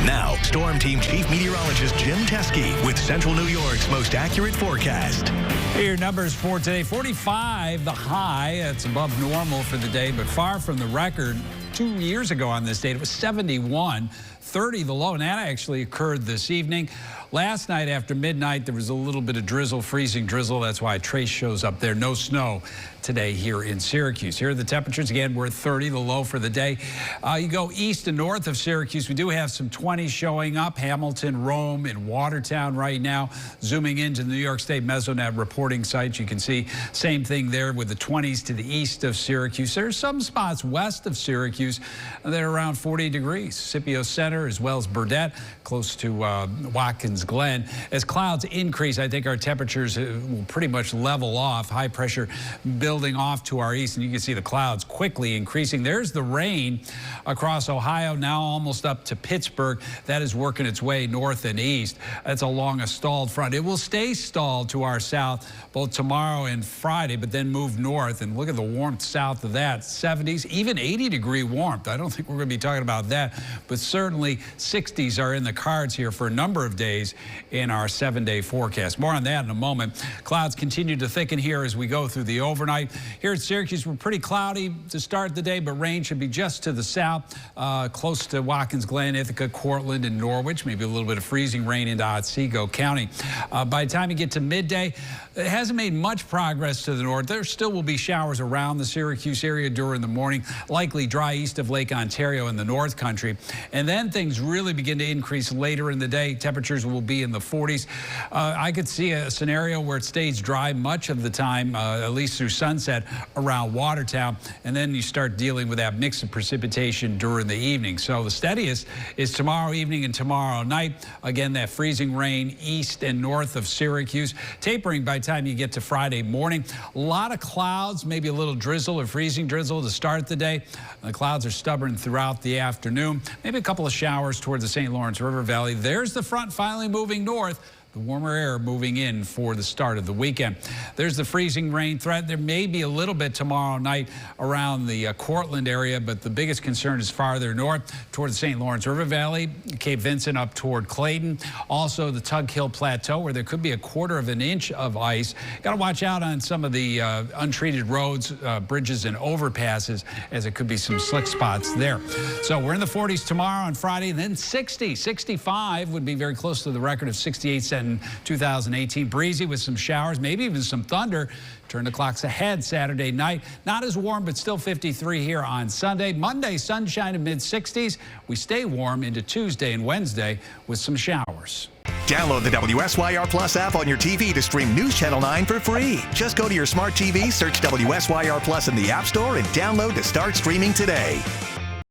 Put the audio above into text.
Now, Storm Team Chief Meteorologist Jim Teske with Central New York's most accurate forecast. Here are your numbers for today. 45, the high. That's above normal for the day, but far from the record. 2 years ago on this date, it was 71. 30, the low, and that actually occurred this evening. Last night after midnight, there was a little bit of drizzle, freezing drizzle. That's why trace shows up there. No snow today here in Syracuse. Here are the temperatures. Again, we're at 30, the low for the day. You go east and north of Syracuse, we do have some 20s showing up. Hamilton, Rome, and Watertown right now. Zooming into the New York State Mesonet reporting sites, you can see same thing there with the 20s to the east of Syracuse. There are some spots west of Syracuse that are around 40 degrees. Scipio Center as well as Burdett, close to Watkins Glen. As clouds increase, I think our temperatures will pretty much level off. High pressure building off to our east, and you can see the clouds quickly increasing. There's the rain across Ohio, now almost up to Pittsburgh. That is working its way north and east. That's along a stalled front. It will stay stalled to our south both tomorrow and Friday, but then move north. And look at the warmth south of that. 70s, even 80-degree warmth. I don't think we're going to be talking about that, but certainly 60s are in the cards here for a number of days in our 7-day forecast. More on that in a moment. Clouds continue to thicken here as we go through the overnight. Here at Syracuse, we're pretty cloudy to start the day, but rain should be just to the south, close to Watkins Glen, Ithaca, Cortland, and Norwich. Maybe a little bit of freezing rain into Otsego County. By the time you get to midday, it hasn't made much progress to the north. There still will be showers around the Syracuse area during the morning, likely dry east of Lake Ontario in the North Country. And then things really begin to increase later in the day. Temperatures will be in the 40s. I could see a scenario where it stays dry much of the time, at least through sunset around Watertown, and then you start dealing with that mix of precipitation during the evening. So the steadiest is tomorrow evening and tomorrow night. Again, that freezing rain east and north of Syracuse, tapering by the time you get to Friday morning. A lot of clouds, maybe a little drizzle or freezing drizzle to start the day. The clouds are stubborn throughout the afternoon. Maybe a couple of showers toward the St. Lawrence River Valley. There's the front finally moving north. The warmer air moving in for the start of the weekend. There's the freezing rain threat. There may be a little bit tomorrow night around the Cortland area, but the biggest concern is farther north toward the St. Lawrence River Valley, Cape Vincent up toward Clayton. Also the Tug Hill Plateau, where there could be a 1/4 of an inch of ice. Got to watch out on some of the untreated roads, bridges, and overpasses, as it could be some slick spots there. So we're in the 40s tomorrow and Friday, and then 60, 65 would be very close to the record of 68 in 2018. Breezy with some showers, maybe even some thunder. Turn the clocks ahead Saturday night. Not as warm, but still 53 here on Sunday. Monday, sunshine in mid-60s. We stay warm into Tuesday and Wednesday with some showers. Download the WSYR Plus app on your TV to stream News Channel 9 for free. Just go to your smart TV, search WSYR Plus in the App Store, and download to start streaming today.